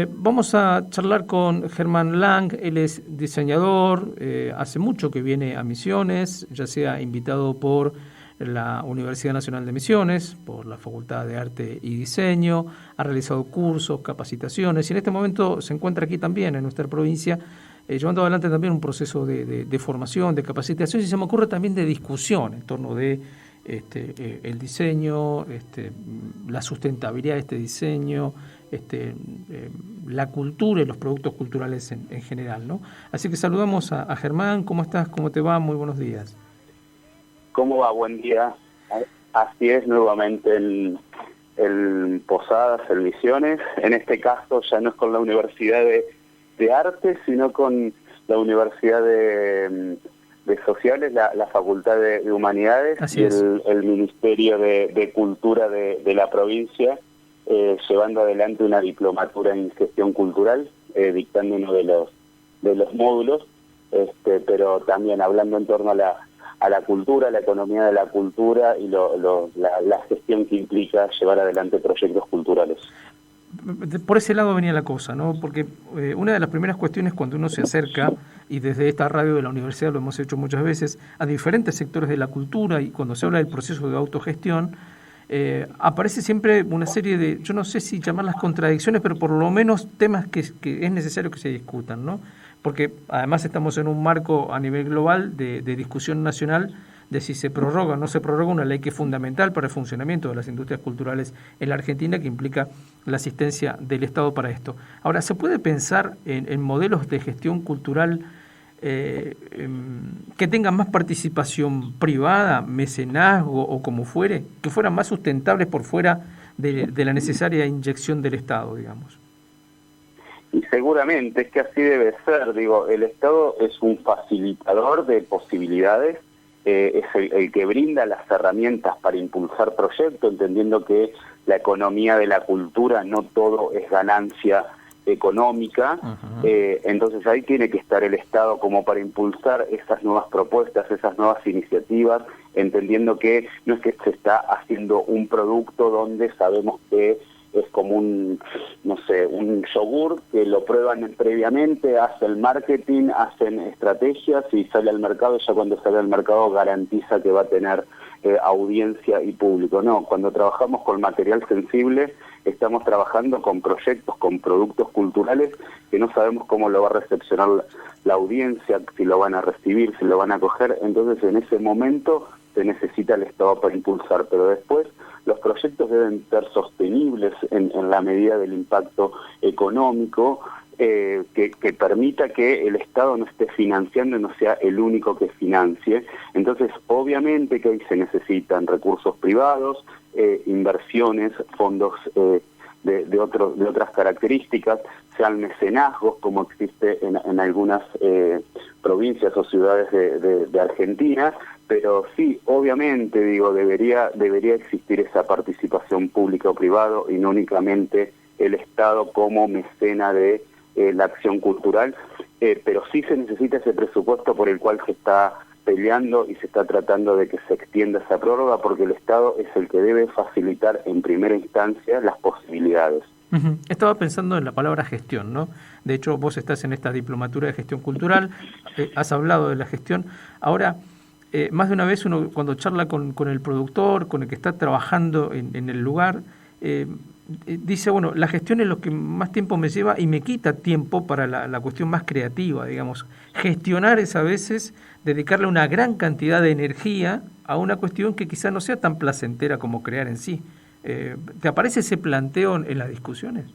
Vamos a charlar con Germán Lang. Él es diseñador, hace mucho que viene a Misiones, ya sea invitado por la Universidad Nacional de Misiones, por la Facultad de Arte y Diseño, ha realizado cursos, capacitaciones y en este momento se encuentra aquí también en nuestra provincia, llevando adelante también un proceso de formación, de capacitación y se me ocurre también de discusión en torno de el diseño, la sustentabilidad de este diseño, la cultura y los productos culturales en general, ¿no? Así que saludamos a Germán. ¿Cómo estás? ¿Cómo te va? Muy buenos días. ¿Cómo va? Buen día. Así es, nuevamente en Posadas, en Misiones. En este caso ya no es con la Universidad de Arte, sino con la Universidad de Sociales, la Facultad de Humanidades. Así y es. el Ministerio de Cultura de la provincia, llevando adelante una diplomatura en gestión cultural, dictando uno de los módulos, pero también hablando en torno a la cultura, la economía de la cultura y la gestión que implica llevar adelante proyectos culturales. Por ese lado venía la cosa, ¿no? Porque una de las primeras cuestiones cuando uno se acerca, y desde esta radio de la universidad lo hemos hecho muchas veces, a diferentes sectores de la cultura y cuando se habla del proceso de autogestión, aparece siempre una serie de, yo no sé si llamarlas contradicciones, pero por lo menos temas que es necesario que se discutan, ¿no? Porque además estamos en un marco a nivel global de discusión nacional de si se prorroga o no se prorroga una ley que es fundamental para el funcionamiento de las industrias culturales en la Argentina, que implica la asistencia del Estado para esto. Ahora, ¿se puede pensar en modelos de gestión cultural que tengan más participación privada, mecenazgo o como fuere, que fueran más sustentables por fuera de la necesaria inyección del Estado, digamos? Y seguramente es que así debe ser. Digo, el Estado es un facilitador de posibilidades, es el que brinda las herramientas para impulsar proyectos, entendiendo que la economía de la cultura no todo es ganancia económica. Entonces ahí tiene que estar el Estado como para impulsar esas nuevas propuestas, esas nuevas iniciativas, entendiendo que no es que se está haciendo un producto donde sabemos que es como un yogur que lo prueban previamente, hacen marketing, hacen estrategias y sale al mercado, y ya cuando sale al mercado garantiza que va a tener audiencia y público. No, cuando trabajamos con material sensible, estamos trabajando con proyectos, con productos culturales que no sabemos cómo lo va a recepcionar la audiencia, si lo van a recibir, si lo van a acoger. Entonces en ese momento se necesita el Estado para impulsar, pero después los proyectos deben ser sostenibles en la medida del impacto económico, que permita que el Estado no esté financiando y no sea el único que financie. Entonces, obviamente que ahí se necesitan recursos privados, inversiones, fondos de otras características, sean mecenazgos como existe en algunas provincias o ciudades de Argentina, pero sí, obviamente, digo, debería existir esa participación pública o privado y no únicamente el Estado como mecena de la acción cultural, pero sí se necesita ese presupuesto por el cual se está peleando y se está tratando de que se extienda esa prórroga, porque el Estado es el que debe facilitar en primera instancia las posibilidades. Estaba pensando en la palabra gestión, ¿no? De hecho, vos estás en esta diplomatura de gestión cultural, has hablado de la gestión. Ahora, más de una vez uno cuando charla con el productor, con el que está trabajando en el lugar, dice, bueno, la gestión es lo que más tiempo me lleva y me quita tiempo para la cuestión más creativa, digamos. Gestionar es a veces dedicarle una gran cantidad de energía a una cuestión que quizá no sea tan placentera como crear en sí. ¿Te aparece ese planteo en las discusiones?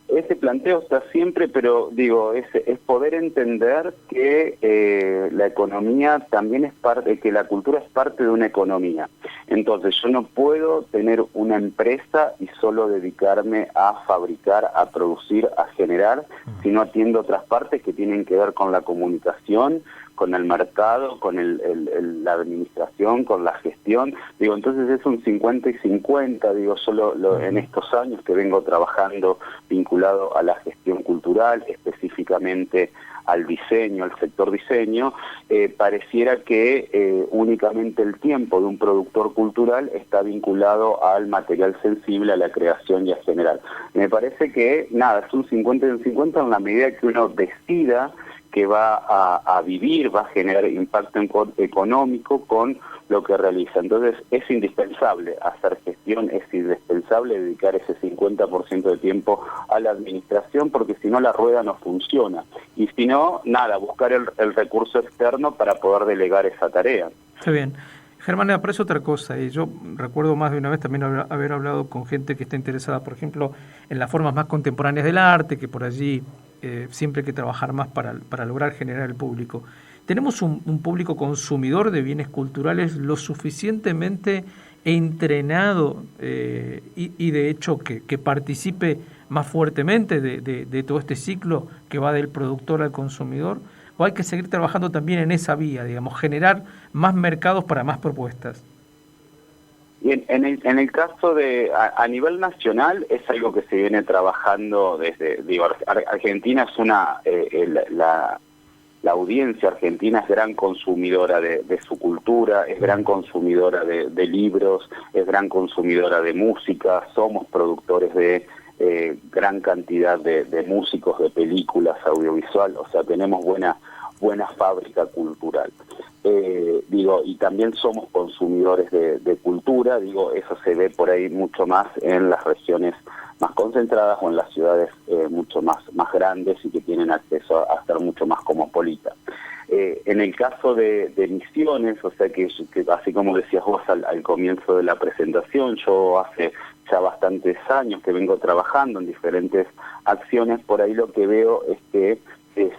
Ese planteo está siempre, pero digo, es poder entender que la economía también es parte, que la cultura es parte de una economía. Entonces yo no puedo tener una empresa y solo dedicarme a fabricar, a producir, a generar, sino atiendo otras partes que tienen que ver con la comunicación, con el mercado, con la administración, con la gestión. Digo, entonces es un 50 y 50, digo, solo en estos años que vengo trabajando vinculado a la gestión cultural, específicamente al diseño, al sector diseño, pareciera que únicamente el tiempo de un productor cultural está vinculado al material sensible, a la creación y a generar. Me parece que, nada, es un 50 en 50 en la medida que uno decida que va a vivir, va a generar impacto económico con lo que realiza. Entonces es indispensable hacer gestión, es indispensable dedicar ese 50% de tiempo a la administración, porque si no la rueda no funciona. Y si no, nada, buscar el recurso externo para poder delegar esa tarea. Está bien. Germán, me parece otra cosa, y yo recuerdo más de una vez también haber hablado con gente que está interesada, por ejemplo, en las formas más contemporáneas del arte, que por allí siempre hay que trabajar más para lograr generar el público. ¿Tenemos un público consumidor de bienes culturales lo suficientemente entrenado y de hecho que participe más fuertemente de todo este ciclo que va del productor al consumidor? ¿O hay que seguir trabajando también en esa vía, digamos, generar más mercados para más propuestas? Y en el caso de, a nivel nacional, es algo que se viene trabajando desde, digo, Argentina es la audiencia argentina es gran consumidora de su cultura, es gran consumidora de libros, es gran consumidora de música, somos productores de gran cantidad de músicos, de películas, audiovisual, o sea, tenemos buena fábrica cultural. Y también somos consumidores de cultura, eso se ve por ahí mucho más en las regiones más concentradas o en las ciudades mucho más grandes y que tienen acceso a ser mucho más cosmopolitas. En el caso de Misiones, o sea que así como decías vos al comienzo de la presentación, yo hace ya bastantes años que vengo trabajando en diferentes acciones, por ahí lo que veo es que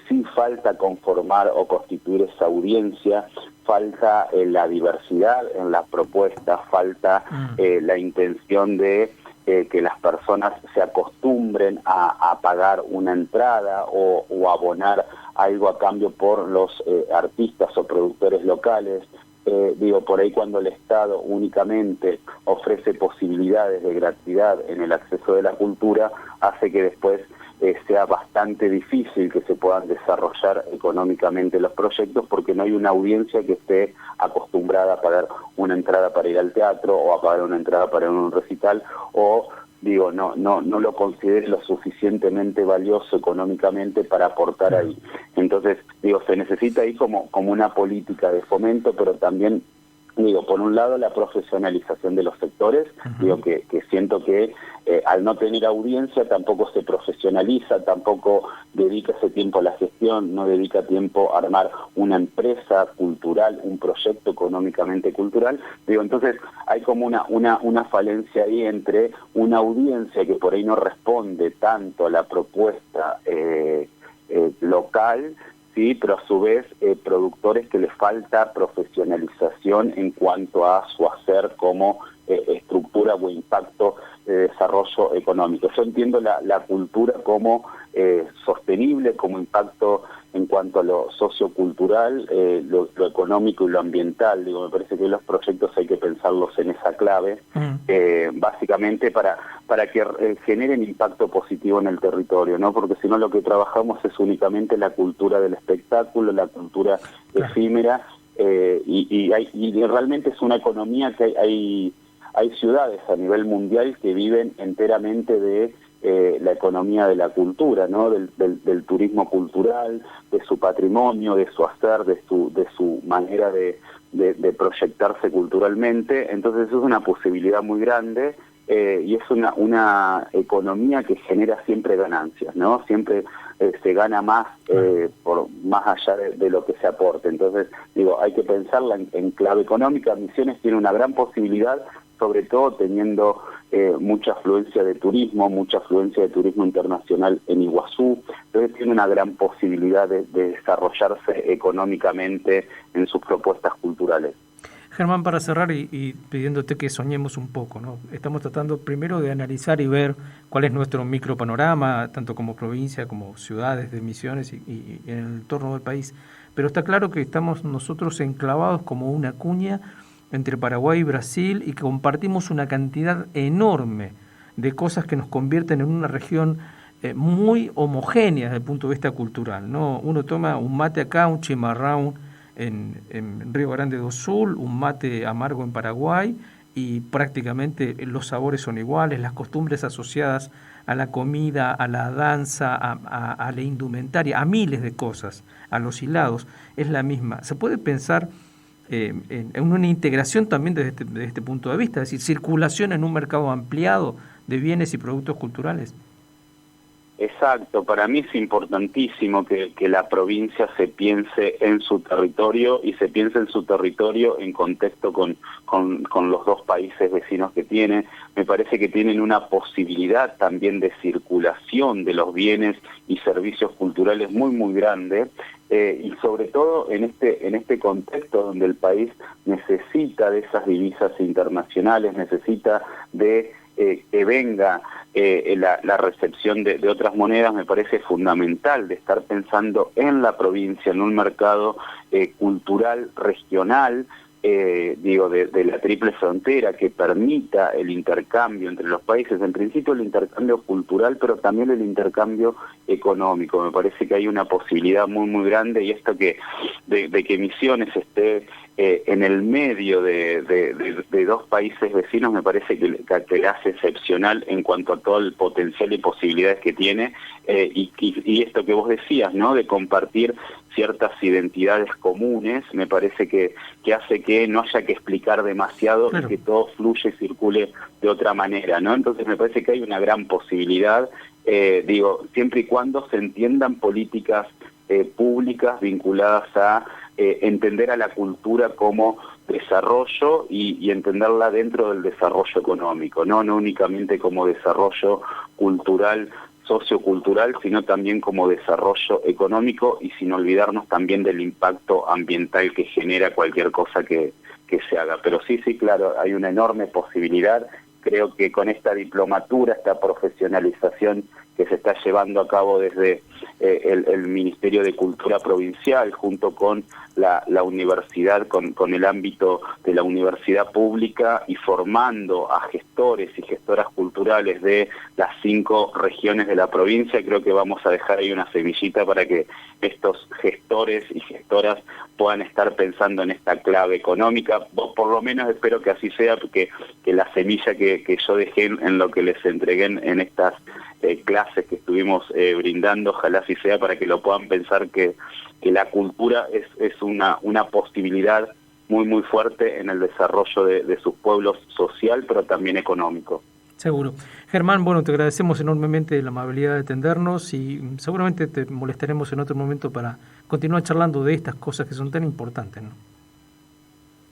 sí falta conformar o constituir esa audiencia, falta la diversidad en las propuestas, falta la intención de que las personas se acostumbren a pagar una entrada o abonar algo a cambio por los artistas o productores locales. Por ahí cuando el Estado únicamente ofrece posibilidades de gratuidad en el acceso de la cultura, hace que después sea bastante difícil que se puedan desarrollar económicamente los proyectos, porque no hay una audiencia que esté acostumbrada a pagar una entrada para ir al teatro o a pagar una entrada para ir a un recital, o no lo considere lo suficientemente valioso económicamente para aportar ahí. Entonces, se necesita ahí como una política de fomento, pero también, por un lado, la profesionalización de los sectores, que siento que al no tener audiencia tampoco se profesionaliza, tampoco dedica ese tiempo a la gestión, no dedica tiempo a armar una empresa cultural, un proyecto económicamente cultural. Entonces hay como una falencia ahí entre una audiencia que por ahí no responde tanto a la propuesta local, sí, pero a su vez productores que les falta profesionalización en cuanto a su hacer como estructura o impacto de desarrollo económico. Yo entiendo la cultura como sostenible, como impacto en cuanto a lo sociocultural, lo económico y lo ambiental. Me parece que los proyectos hay que pensarlos en esa clave, básicamente para que generen impacto positivo en el territorio, ¿no? Porque si no lo que trabajamos es únicamente la cultura del espectáculo, la cultura efímera, y realmente es una economía que hay ciudades a nivel mundial que viven enteramente de la economía de la cultura, ¿no? Del turismo cultural, de su patrimonio, de su hacer, de su manera de proyectarse culturalmente. Entonces es una posibilidad muy grande y es una economía que genera siempre ganancias, ¿no? Siempre se gana más por más allá de lo que se aporte. Entonces, hay que pensarla en clave económica. Misiones tiene una gran posibilidad, sobre todo teniendo mucha afluencia de turismo internacional en Iguazú. Entonces tiene una gran posibilidad de desarrollarse económicamente en sus propuestas culturales. Germán, para cerrar y pidiéndote que soñemos un poco, ¿no? Estamos tratando primero de analizar y ver cuál es nuestro micropanorama, tanto como provincia como ciudades de Misiones y en el entorno del país. Pero está claro que estamos nosotros enclavados como una cuña entre Paraguay y Brasil y que compartimos una cantidad enorme de cosas que nos convierten en una región muy homogéneas desde el punto de vista cultural, ¿no? Uno toma un mate acá, un chimarrón en Río Grande do Sul, un mate amargo en Paraguay, y prácticamente los sabores son iguales, las costumbres asociadas a la comida, a la danza, a la indumentaria, a miles de cosas, a los hilados, es la misma. Se puede pensar en una integración también desde este punto de vista, es decir, circulación en un mercado ampliado de bienes y productos culturales. Exacto, para mí es importantísimo que la provincia se piense en su territorio y se piense en su territorio en contexto con los dos países vecinos que tiene. Me parece que tienen una posibilidad también de circulación de los bienes y servicios culturales muy, muy grande, y sobre todo en este contexto donde el país necesita de esas divisas internacionales, necesita de que venga la recepción de otras monedas. Me parece fundamental de estar pensando en la provincia, en un mercado cultural regional, de la triple frontera, que permita el intercambio entre los países, en principio el intercambio cultural, pero también el intercambio económico. Me parece que hay una posibilidad muy, muy grande, y esto de que Misiones esté en el medio de dos países vecinos, me parece que le hace excepcional en cuanto a todo el potencial y posibilidades que tiene, y esto que vos decías, ¿no?, de compartir ciertas identidades comunes, me parece que hace que no haya que explicar demasiado, claro, y que todo fluya y circule de otra manera, ¿no? Entonces me parece que hay una gran posibilidad, siempre y cuando se entiendan políticas públicas vinculadas a entender a la cultura como desarrollo y entenderla dentro del desarrollo económico, no únicamente como desarrollo cultural, sociocultural, sino también como desarrollo económico, y sin olvidarnos también del impacto ambiental que genera cualquier cosa que se haga. Pero sí, claro, hay una enorme posibilidad. Creo que con esta diplomatura, esta profesionalización que se está llevando a cabo desde el Ministerio de Cultura Provincial, junto con la universidad, con el ámbito de la universidad pública, y formando a gestores y gestoras culturales de las 5 regiones de la provincia, creo que vamos a dejar ahí una semillita para que estos gestores y gestoras puedan estar pensando en esta clave económica. Por lo menos espero que así sea, porque que la semilla que yo dejé en lo que les entregué en estas clases que estuvimos brindando, ojalá así sea, para que lo puedan pensar que la cultura es una posibilidad muy, muy fuerte en el desarrollo de sus pueblos social, pero también económico. Seguro. Germán, bueno, te agradecemos enormemente la amabilidad de atendernos, y seguramente te molestaremos en otro momento para continuar charlando de estas cosas que son tan importantes, ¿no?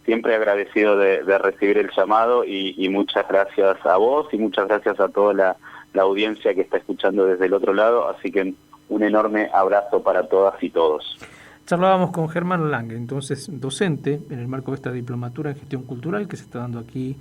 Siempre agradecido de recibir el llamado, y muchas gracias a vos y muchas gracias a toda la audiencia que está escuchando desde el otro lado, así que un enorme abrazo para todas y todos. Charlábamos con Germán Lang, entonces docente en el marco de esta diplomatura en gestión cultural que se está dando aquí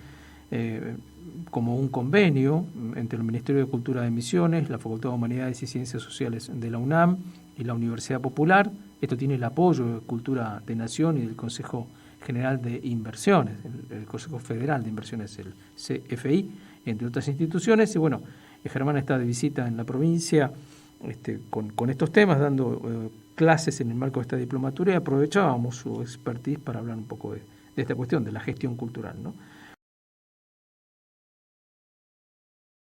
como un convenio entre el Ministerio de Cultura de Misiones, la Facultad de Humanidades y Ciencias Sociales de la UNAM y la Universidad Popular. Esto tiene el apoyo de Cultura de Nación y del Consejo General de Inversiones, el Consejo Federal de Inversiones, el CFI, entre otras instituciones. Y bueno, Germán está de visita en la provincia con estos temas, dando clases en el marco de esta diplomatura, y aprovechábamos su expertise para hablar un poco de esta cuestión de la gestión cultural, ¿no?